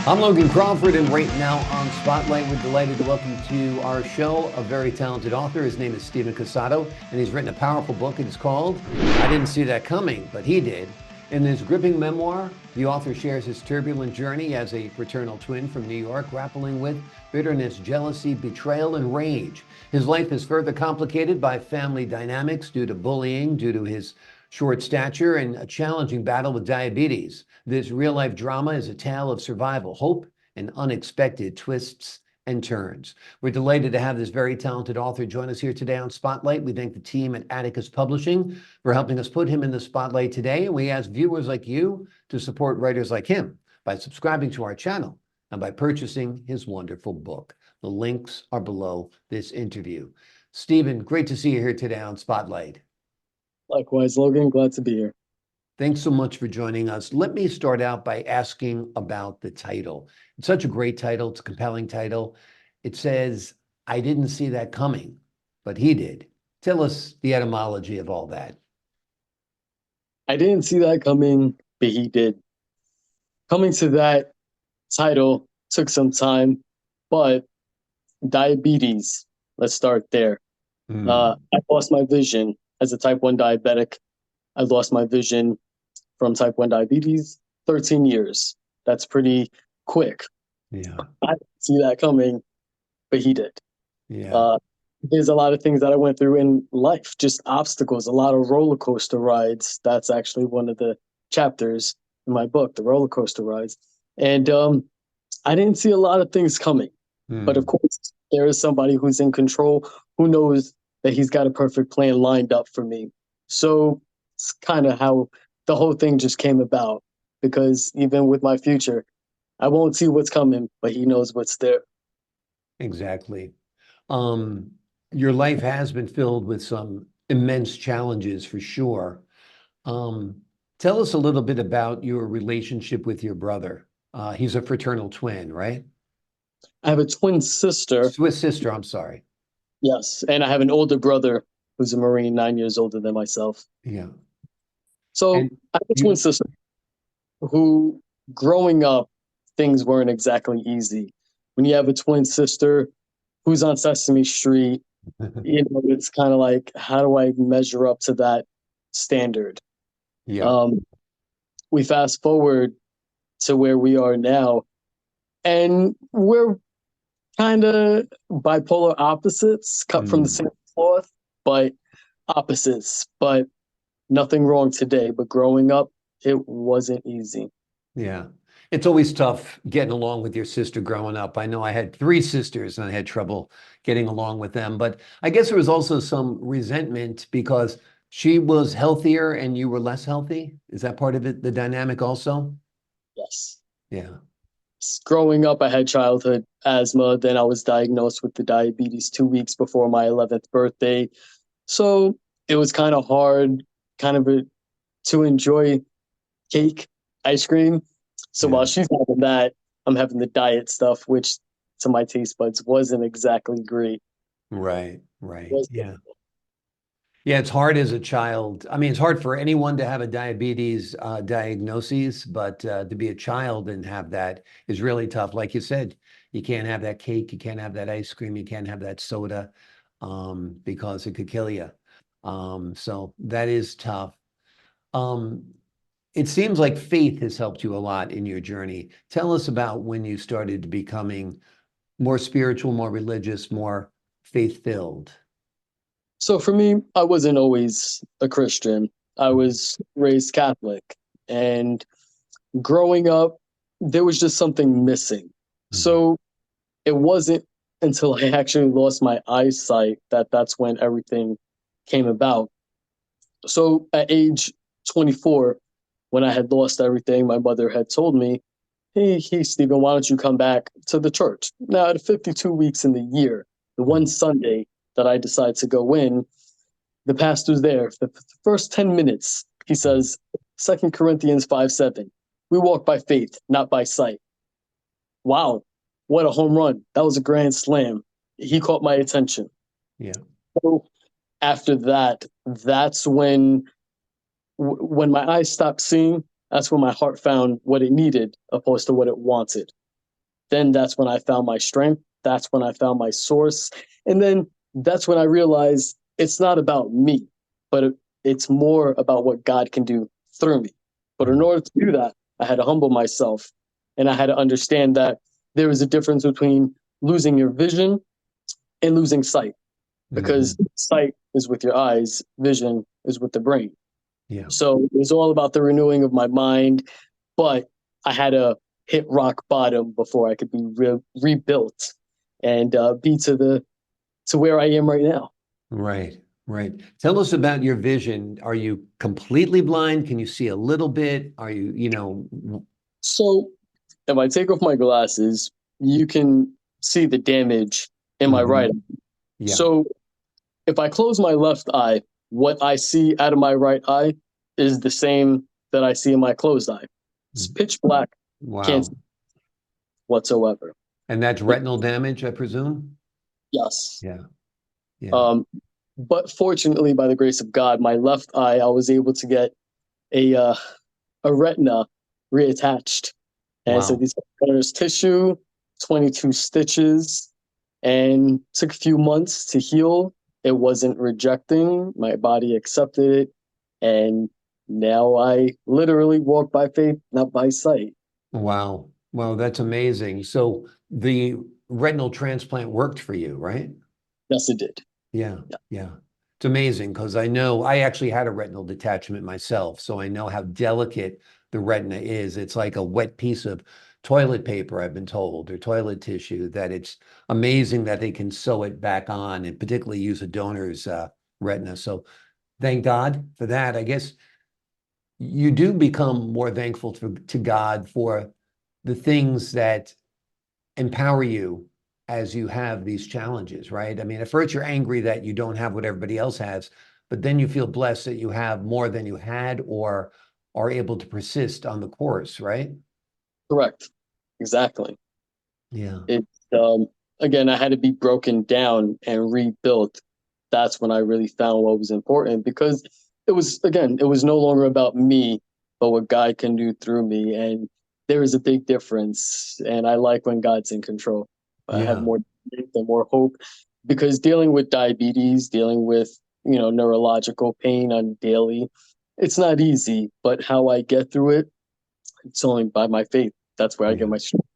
I'm Logan Crawford, and right now on Spotlight, we're delighted to welcome to our show a very talented author. His name is Steven Casado, and he's written a powerful book. It is called I Didn't See That Coming, But He Did. In this gripping memoir, the author shares his turbulent journey as a fraternal twin from New York, grappling with bitterness, jealousy, betrayal, and rage. His life is further complicated by family dynamics due to bullying, due to his short stature, and a challenging battle with diabetes. This real-life drama is a tale of survival, hope, and unexpected twists and turns. We're delighted to have this very talented author join us here today on Spotlight. We thank the team at Atticus Publishing for helping us put him in the spotlight today. And we ask viewers like you to support writers like him by subscribing to our channel and by purchasing his wonderful book. The links are below this interview. Steven, great to see you here today on Spotlight. Likewise, Logan, glad to be here. Thanks so much for joining us. Let me start out by asking about the title. It's such a great title. It's a compelling title. It says, I didn't see that coming, but he did. Tell us the etymology of all that. I didn't see that coming, but he did. Coming to that title took some time, but diabetes, let's start there. I lost my vision as a type 1 diabetic. I lost my vision from type 1 diabetes, 13 years. That's pretty quick. Yeah. I didn't see that coming, but he did. Yeah. There's a lot of things that I went through in life, just obstacles, a lot of roller coaster rides. That's actually one of the chapters in my book, the roller coaster rides. And I didn't see a lot of things coming. But of course, there is somebody who's in control, who knows that he's got a perfect plan lined up for me. So it's kind of how the whole thing just came about, because even with my future, I won't see what's coming, but he knows what's there. Exactly. Your life has been filled with some immense challenges for sure. Tell us a little bit about your relationship with your brother. He's a fraternal twin, right? I have a twin sister. Swiss sister, I'm sorry. Yes, and I have an older brother who's a Marine, 9 years older than myself. Yeah. So And I have a twin sister who, growing up, things weren't exactly easy. When you have a twin sister who's on Sesame Street, it's kind of like, how do I measure up to that standard? Yeah. We fast forward to where we are now, and we're kind of bipolar opposites, cut from the same cloth, but opposites. But nothing wrong today. But growing up, it wasn't easy. Yeah. It's always tough getting along with your sister growing up. I know I had three sisters and I had trouble getting along with them, but I guess there was also some resentment because she was healthier and you were less healthy. Is that part of it, the dynamic also? Yes. Yeah. Growing up, I had childhood asthma. Then I was diagnosed with the diabetes 2 weeks before my 11th birthday. So it was kind of hard, to enjoy cake, ice cream. So while she's having that, I'm having the diet stuff, which to my taste buds wasn't exactly great. Right, right. Was Yeah. Yeah, it's hard as a child. I mean, it's hard for anyone to have a diabetes diagnosis, but to be a child and have that is really tough. Like you said, you can't have that cake, you can't have that ice cream, you can't have that soda because it could kill you. So that is tough. Um, it seems like faith has helped you a lot in your journey. Tell us about when you started becoming more spiritual, more religious, more faith-filled. So for me, I wasn't always a Christian. I was raised Catholic, and growing up, there was just something missing. Mhm. So it wasn't until I actually lost my eyesight that that's when everything came about. So at age 24, when I had lost everything, my mother had told me, hey, Stephen, why don't you come back to the church? Now, at 52 weeks in the year, the one Sunday that I decided to go in, the pastor's there. The first 10 minutes, he says, 2 Corinthians 5:7, we walk by faith, not by sight. Wow, what a home run. That was a grand slam. He caught my attention. Yeah. So after that, that's when my eyes stopped seeing, that's when my heart found what it needed opposed to what it wanted. then that's when I found my strength. That's when I found my source. And then that's when I realized it's not about me, but it's more about what God can do through me. But in Mm. order to do that, I had to humble myself and I had to understand that there is a difference between losing your vision and losing sight, because Mhm. sight is with your eyes, vision is with the brain. Yeah. So it was all about the renewing of my mind, but I had to hit rock bottom before I could be rebuilt and be to where I am right now. Right. Right. Tell us about your vision. Are you completely blind? Can you see a little bit? Are you, So if I take off my glasses, you can see the damage in my right mhm. eye. Yeah. So if I close my left eye, what I see out of my right eye is the same that I see in my closed eye. It's Mm. pitch black, can't see Wow. whatsoever. And that's But retinal damage, I presume? yes. Yeah. Yeah. Um, but fortunately, by the grace of God, my left eye, I was able to get a uh, a retina reattached, and so Wow. these there's tissue, 22 stitches, and took a few months to heal. It wasn't rejecting; my body accepted it, and now I literally walk by faith, not by sight. Wow. Wow, that's amazing. So the retinal transplant worked for you, right? Yes, it did. Yeah. Yeah. Yeah. It's amazing because I know I actually had a retinal detachment myself, so I know how delicate the retina is. It's like a wet piece of toilet paper, I've been told, or toilet tissue, that it's amazing that they can sew it back on and particularly use a donor's retina. So thank God for that. I guess you do become more thankful to God for the things that empower you as you have these challenges, right? I mean, at first you're angry that you don't have what everybody else has, but then you feel blessed that you have more than you had or are able to persist on the course, right? Correct. Exactly. Yeah. It again, I had to be broken down and rebuilt. That's when I really found what was important, because it was no longer about me, but what God can do through me. And there is a big difference. And I like when God's in control. I have Yeah. more strength and more hope, because dealing with diabetes, dealing with, neurological pain on daily, it's not easy. But how I get through it, it's only by my faith. That's where I get Yeah. my strength.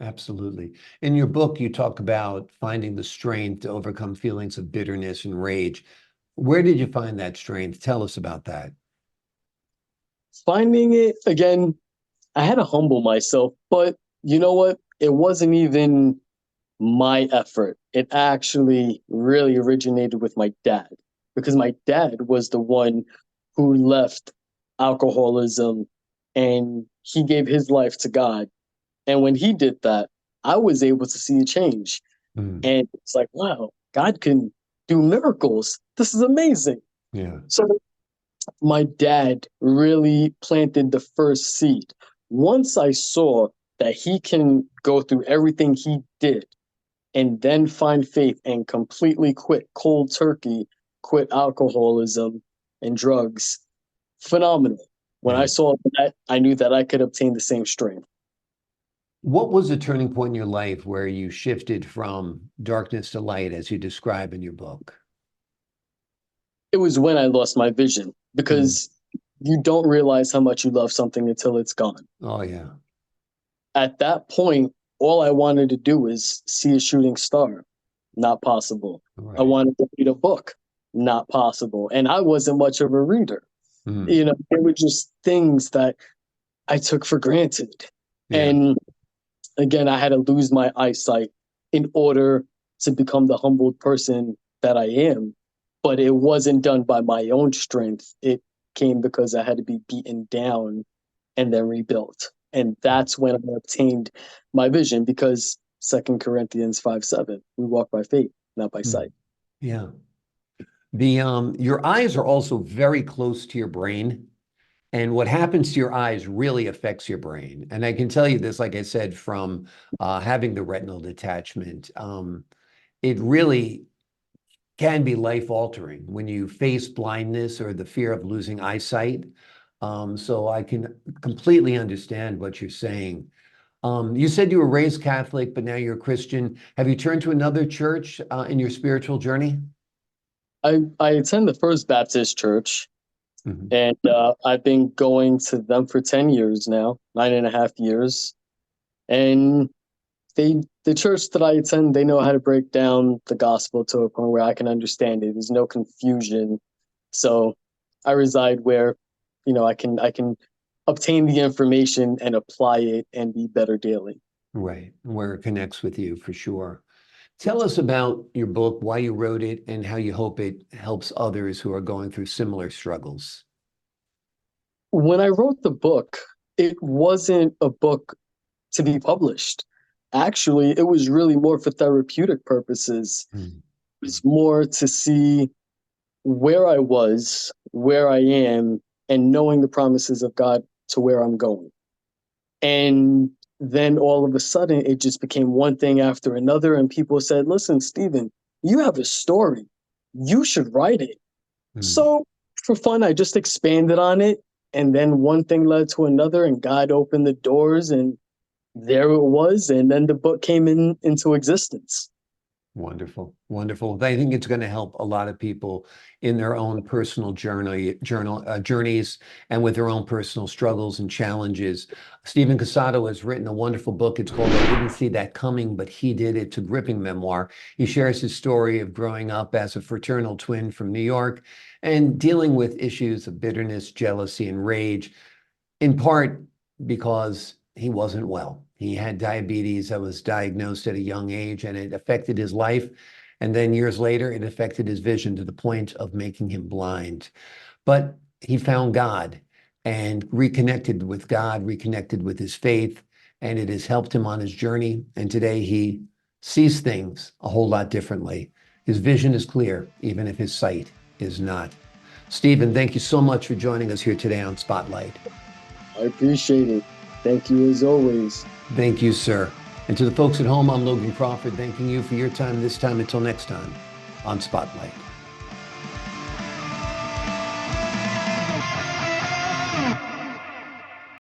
Absolutely. In your book, you talk about finding the strength to overcome feelings of bitterness and rage. Where did you find that strength? Tell us about that. Finding it again, I had to humble myself, but you know what? It wasn't even my effort. It actually really originated with my dad, because my dad was the one who left alcoholism and he gave his life to God. And when he did that, I was able to see a change. Mm. And it's like, wow, God can do miracles. This is amazing. Yeah. So my dad really planted the first seed. Once I saw that he can go through everything he did and then find faith and completely quit cold turkey, quit alcoholism and drugs, phenomenal. When I Yeah. saw that, I knew that I could obtain the same strength. What was the turning point in your life where you shifted from darkness to light, as you describe in your book? It was when I lost my vision, Mm. because you don't realize how much you love something until it's gone. Oh, yeah. At that point, all I wanted to do was see a shooting star. Not possible. I Right. wanted to read a book. Not possible. And I wasn't much of a reader. Mm. There were just things that I took for granted. Yeah. And again, I had to lose my eyesight in order to become the humbled person that I am. But it wasn't done by my own strength. It came because I had to be beaten down and then rebuilt. And that's when I obtained my vision, because Second Corinthians 5:7, we walk by faith, not by Mm. sight. Yeah. Your eyes are also very close to your brain. And what happens to your eyes really affects your brain. And I can tell you this, like I said, from having the retinal detachment. It really can be life altering when you face blindness or the fear of losing eyesight. So I can completely understand what you're saying. You said you were raised Catholic, but now you're a Christian. Have you turned to another church in your spiritual journey? I attend the First Baptist Church, Mhm. and I've been going to them for 10 years now, 9.5 years. And the church that I attend, they know how to break down the gospel to a point where I can understand it. There's no confusion. So I reside where, I can obtain the information and apply it and be better daily. Right, where it connects with you for sure. Tell us about your book, why you wrote it, and how you hope it helps others who are going through similar struggles. When I wrote the book, it wasn't a book to be published. Actually, it was really more for therapeutic purposes. Mm. It was more to see where I was, where I am, and knowing the promises of God to where I'm going. And then all of a sudden, it just became one thing after another. And people said, listen, Steven, you have a story. You should write it. Mm. So for fun, I just expanded on it. And then one thing led to another, and God opened the doors, and there it was. And then the book came into existence. Wonderful, wonderful. I think it's going to help a lot of people in their own personal journeys and with their own personal struggles and challenges. Steven Casado has written a wonderful book. It's called "I Didn't See That Coming, But He Did." It's a gripping memoir. He shares his story of growing up as a fraternal twin from New York and dealing with issues of bitterness, jealousy, and rage, in part because he wasn't well. He had diabetes that was diagnosed at a young age, and it affected his life. And then years later, it affected his vision to the point of making him blind. But he found God and reconnected with God, reconnected with his faith, and it has helped him on his journey. And today he sees things a whole lot differently. His vision is clear, even if his sight is not. Steven, thank you so much for joining us here today on Spotlight. I appreciate it. Thank you as always. Thank you, sir. And to the folks at home, I'm Logan Crawford, thanking you for your time this time. Until next time on Spotlight.